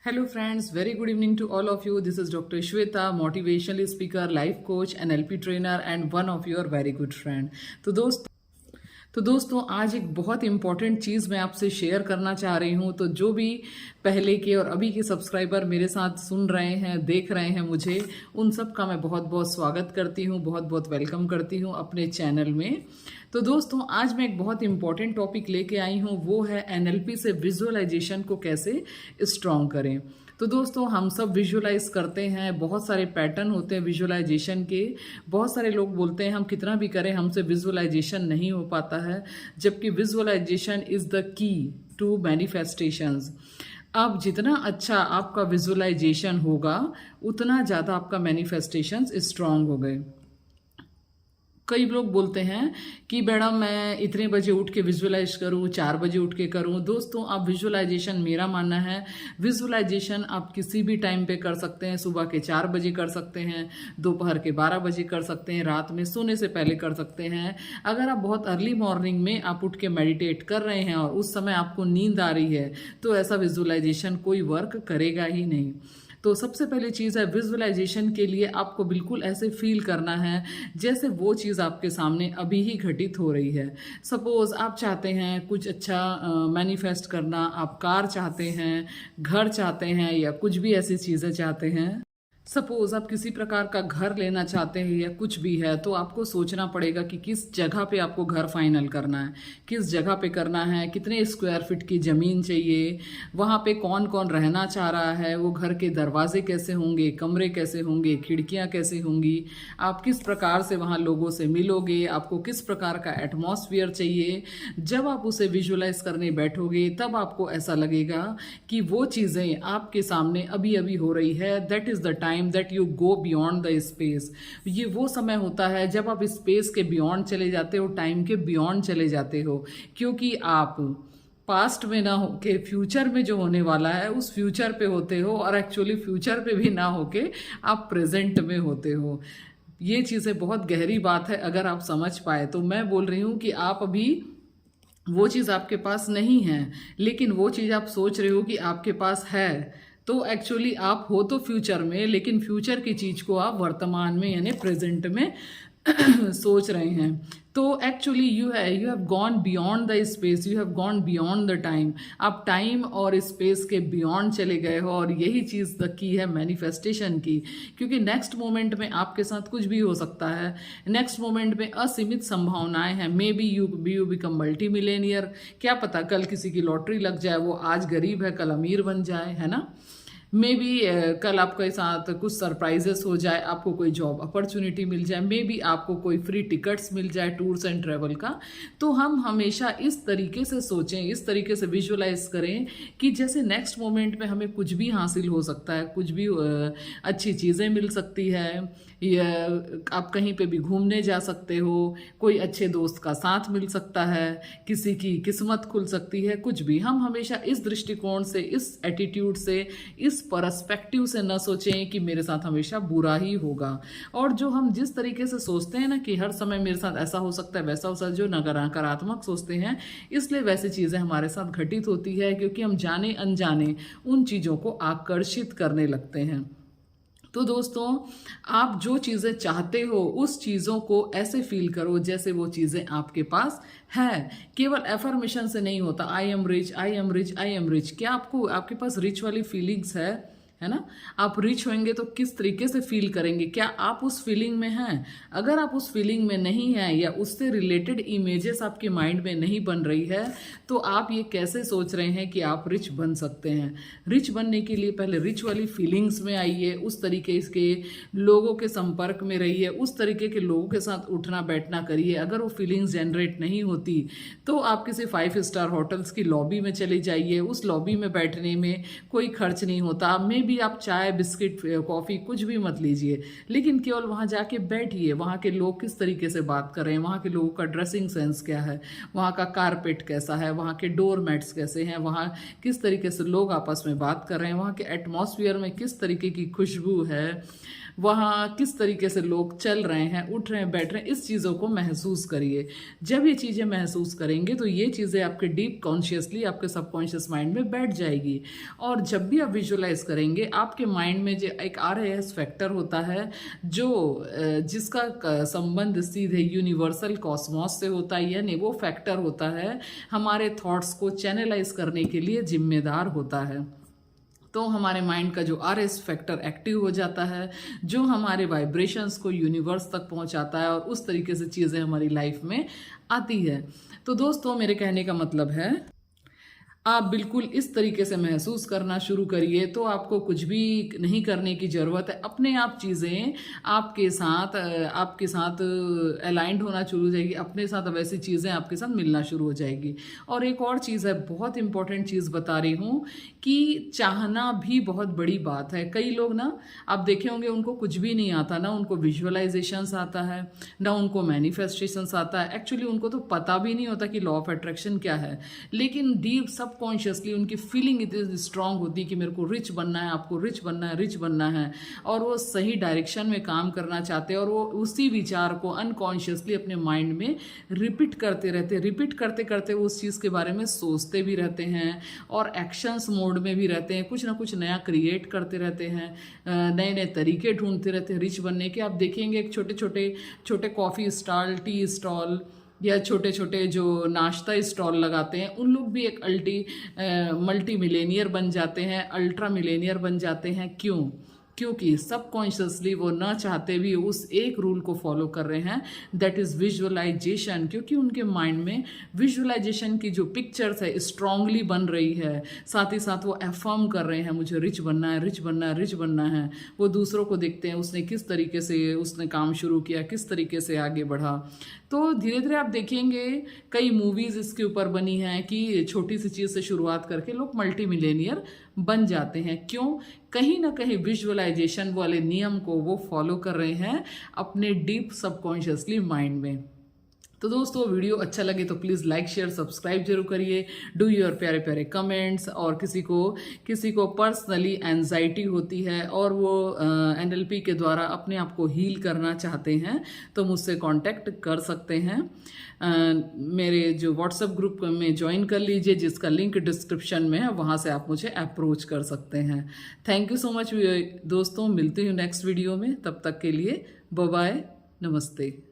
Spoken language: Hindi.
Hello friends, very good evening to all of you. This is Dr. Shweta, motivational speaker, life coach, NLP trainer and one of your very good friend. तो दोस्तों आज एक बहुत इंपॉर्टेंट चीज़ मैं आपसे शेयर करना चाह रही हूँ। तो जो भी पहले के और अभी के सब्सक्राइबर मेरे साथ सुन रहे हैं, देख रहे हैं मुझे, उन सब का मैं बहुत बहुत स्वागत करती हूँ, बहुत बहुत वेलकम करती हूँ अपने चैनल में। तो दोस्तों आज मैं एक बहुत इंपॉर्टेंट टॉपिक लेके आई हूँ, वो है एनएलपी से विजुअलाइजेशन को कैसे स्ट्रॉन्ग करें। तो दोस्तों हम सब विजुअलाइज करते हैं, बहुत सारे पैटर्न होते हैं विजुअलाइजेशन के। बहुत सारे लोग बोलते हैं हम कितना भी करें हमसे विजुअलाइजेशन नहीं हो पाता है, जबकि visualization is the key to manifestations. अब जितना अच्छा आपका विजुअलाइजेशन होगा उतना ज़्यादा आपका मैनिफेस्टेशंस स्ट्रांग हो गए। कई लोग बोलते हैं कि मैडम मैं इतने बजे उठ के विजुअलाइज करूं, 4 बजे उठ के करूं। दोस्तों आप विजुअलाइजेशन, मेरा मानना है विजुअलाइजेशन आप किसी भी टाइम पे कर सकते हैं। सुबह के 4 बजे कर सकते हैं, दोपहर के 12 बजे कर सकते हैं, रात में सोने से पहले कर सकते हैं। अगर आप बहुत अर्ली मॉर्निंग में आप उठ के मेडिटेट कर रहे हैं और उस समय आपको नींद आ रही है तो ऐसा विजुअलाइजेशन कोई वर्क करेगा ही नहीं। तो सबसे पहली चीज़ है विजुअलाइजेशन के लिए आपको बिल्कुल ऐसे फील करना है जैसे वो चीज़ आपके सामने अभी ही घटित हो रही है। सपोज आप चाहते हैं कुछ अच्छा मैनिफेस्ट करना, आप कार चाहते हैं, घर चाहते हैं या कुछ भी ऐसी चीज़ें चाहते हैं। सपोज आप किसी प्रकार का घर लेना चाहते हैं या कुछ भी है, तो आपको सोचना पड़ेगा कि किस जगह पे आपको घर फाइनल करना है, किस जगह पे करना है, कितने स्क्वायर फीट की ज़मीन चाहिए, वहाँ पे कौन कौन रहना चाह रहा है, वो घर के दरवाजे कैसे होंगे, कमरे कैसे होंगे, खिड़कियाँ कैसे होंगी, आप किस प्रकार से वहाँ लोगों से मिलोगे, आपको किस प्रकार का एटमॉस्फेयर चाहिए। जब आप उसे विजुअलाइज करने बैठोगे तब आपको ऐसा लगेगा कि वो चीज़ें आपके सामने अभी अभी हो रही है। That is the time that you go beyond the space. ये वो समय होता है जब आप स्पेस के बियॉन्ड चले जाते हो, टाइम के बियॉन्ड चले जाते हो, क्योंकि आप पास्ट में ना होके फ्यूचर में जो होने वाला है उस फ्यूचर पे होते हो, और एक्चुअली फ्यूचर पे भी ना होके आप प्रेजेंट में होते हो। ये चीज़ें बहुत गहरी बात है, अगर आप समझ पाए तो। मैं बोल रही हूँ कि आप अभी वो चीज़ आपके पास नहीं है, लेकिन वो चीज़ आप सोच रहे हो कि आपके पास है, तो एक्चुअली आप हो तो फ्यूचर में, लेकिन फ्यूचर की चीज़ को आप वर्तमान में यानी प्रेजेंट में सोच रहे हैं। तो actually you have gone beyond the space, you have gone beyond the time. आप टाइम और स्पेस के बियॉन्ड चले गए हो, और यही चीज़ तक की है मैनिफेस्टेशन की। क्योंकि नेक्स्ट मोमेंट में आपके साथ कुछ भी हो सकता है, नेक्स्ट मोमेंट में असीमित संभावनाएं हैं। May be you become multi Millionaire, क्या पता कल किसी की लॉटरी लग जाए, वो आज गरीब है कल अमीर बन जाए, है ना। मे बी कल आपके साथ कुछ सरप्राइजेस हो जाए, आपको कोई जॉब अपॉर्चुनिटी मिल जाए, मे बी आपको कोई फ्री टिकट्स मिल जाए टूर्स एंड ट्रैवल का। तो हम हमेशा इस तरीके से सोचें, इस तरीके से विजुअलाइज करें कि जैसे नेक्स्ट मोमेंट में हमें कुछ भी हासिल हो सकता है, कुछ भी अच्छी चीज़ें मिल सकती है, या आप कहीं पे भी घूमने जा सकते हो, कोई अच्छे दोस्त का साथ मिल सकता है, किसी की किस्मत खुल सकती है, कुछ भी। हम हमेशा इस दृष्टिकोण से, इस एटीट्यूड से, इस पर्सपेक्टिव से न सोचें कि मेरे साथ हमेशा बुरा ही होगा। और जो हम जिस तरीके से सोचते हैं ना कि हर समय मेरे साथ ऐसा हो सकता है, वैसा हो सकता है, जो नकारात्मक सोचते हैं, इसलिए वैसी चीज़ें हमारे साथ घटित होती है, क्योंकि हम जाने अनजाने उन चीज़ों को आकर्षित करने लगते हैं। तो दोस्तों आप जो चीज़ें चाहते हो उस चीज़ों को ऐसे फील करो जैसे वो चीज़ें आपके पास है। केवल एफर्मेशन से नहीं होता, I am rich, I am rich, I am rich. क्या आपको आपके पास रिच वाली फीलिंग्स है ना। आप रिच होंगे तो किस तरीके से फील करेंगे, क्या आप उस फीलिंग में हैं। अगर आप उस फीलिंग में नहीं हैं या उससे रिलेटेड इमेजेस आपके माइंड में नहीं बन रही है, तो आप ये कैसे सोच रहे हैं कि आप रिच बन सकते हैं। रिच बनने के लिए पहले रिच वाली फीलिंग्स में आइए, उस तरीके के लोगों के संपर्क में रहिए, उस तरीके के लोगों के साथ उठना बैठना करिए। अगर वो फीलिंग्स जनरेट नहीं होती तो आप किसी 5 स्टार होटल्स की लॉबी में चले जाइए। उस लॉबी में बैठने में कोई खर्च नहीं होता, में भी आप चाय बिस्किट कॉफ़ी कुछ भी मत लीजिए, लेकिन केवल वहाँ जाके बैठिए। वहाँ के लोग किस तरीके से बात कर रहे हैं, वहाँ के लोगों का ड्रेसिंग सेंस क्या है, वहाँ का कारपेट कैसा है, वहाँ के डोर मैट्स कैसे हैं, वहाँ किस तरीके से लोग आपस में बात कर रहे हैं, वहाँ के एटमॉस्फेयर में किस तरीके की खुशबू है, वहाँ किस तरीके से लोग चल रहे हैं, उठ रहे हैं, बैठ रहे हैं, इस चीज़ों को महसूस करिए। जब ये चीज़ें महसूस करेंगे तो ये चीज़ें आपके डीप कॉन्शियसली आपके सबकॉन्शियस माइंड में बैठ जाएगी। और जब भी आप विजुअलाइज करेंगे, आपके माइंड में जो एक RAS फैक्टर होता है, जो जिसका संबंध सीधे यूनिवर्सल कॉस्मोस से होता है, यानी वो फैक्टर होता है हमारे थॉट्स को चैनलाइज करने के लिए जिम्मेदार होता है। तो हमारे माइंड का जो RS फैक्टर एक्टिव हो जाता है, जो हमारे वाइब्रेशंस को यूनिवर्स तक पहुंचाता है, और उस तरीके से चीज़ें हमारी लाइफ में आती है। तो दोस्तों, मेरे कहने का मतलब है, आप बिल्कुल इस तरीके से महसूस करना शुरू करिए, तो आपको कुछ भी नहीं करने की ज़रूरत है। अपने आप चीज़ें आपके साथ अलाइंड होना शुरू हो जाएगी, अपने साथ वैसी चीज़ें आपके साथ मिलना शुरू हो जाएगी। और एक और चीज़ है, बहुत इंपॉर्टेंट चीज़ बता रही हूँ कि चाहना भी बहुत बड़ी बात है। कई लोग ना, आप देखे होंगे, उनको कुछ भी नहीं आता, ना उनको विजुअलाइजेशंस आता है, ना उनको मैनिफेस्टेशंस आता है। एक्चुअली उनको तो पता भी नहीं होता कि लॉ ऑफ अट्रैक्शन क्या है, लेकिन डीप सबकॉन्शियसली उनकी फीलिंग इतनी स्ट्रांग होती है कि मेरे को रिच बनना है, आपको रिच बनना है, रिच बनना है, और वो सही डायरेक्शन में काम करना चाहते हैं, और वो उसी विचार को अनकॉन्शियसली अपने माइंड में रिपीट करते रहते हैं। रिपीट करते करते वो उस चीज़ के बारे में सोचते भी रहते हैं, और एक्शंस मोड में भी रहते हैं, कुछ ना कुछ नया क्रिएट करते रहते हैं, नए नए तरीके ढूंढते रहते हैं रिच बनने के। आप देखेंगे, एक छोटे कॉफ़ी स्टॉल, टी स्टॉल, या छोटे छोटे जो नाश्ता स्टॉल लगाते हैं, उन लोग भी एक मल्टी मिलेनियर बन जाते हैं, अल्ट्रा मिलेनियर बन जाते हैं। क्योंकि सबकॉन्शियसली वो ना चाहते भी उस एक रूल को फॉलो कर रहे हैं, दैट इज़ विजुअलाइजेशन। क्योंकि उनके माइंड में विजुअलाइजेशन की जो पिक्चर्स है स्ट्रांगली बन रही है, साथ ही साथ वो एफर्म कर रहे हैं, मुझे रिच बनना है, रिच बनना है, रिच बनना है। वो दूसरों को देखते हैं, उसने किस तरीके से उसने काम शुरू किया, किस तरीके से आगे बढ़ा। तो धीरे धीरे आप देखेंगे, कई मूवीज़ इसके ऊपर बनी हैं कि छोटी सी चीज़ से शुरुआत करके लोग मल्टी मिलेनियर बन जाते हैं। क्यों? कहीं ना कहीं विजुअलाइजेशन वाले नियम को वो फॉलो कर रहे हैं अपने डीप सबकॉन्शियसली माइंड में। तो दोस्तों, वीडियो अच्छा लगे तो प्लीज़ लाइक, शेयर, सब्सक्राइब जरूर करिए। डू योर प्यारे प्यारे कमेंट्स। और किसी को पर्सनली एंजाइटी होती है और वो NLP के द्वारा अपने आप को हील करना चाहते हैं, तो मुझसे कांटेक्ट कर सकते हैं। मेरे जो व्हाट्सएप ग्रुप में ज्वाइन कर लीजिए, जिसका लिंक डिस्क्रिप्शन में है, वहाँ से आप मुझे अप्रोच कर सकते हैं। थैंक यू सो मच दोस्तों, मिलती हूँ नेक्स्ट वीडियो में। तब तक के लिए बाय बाय, नमस्ते।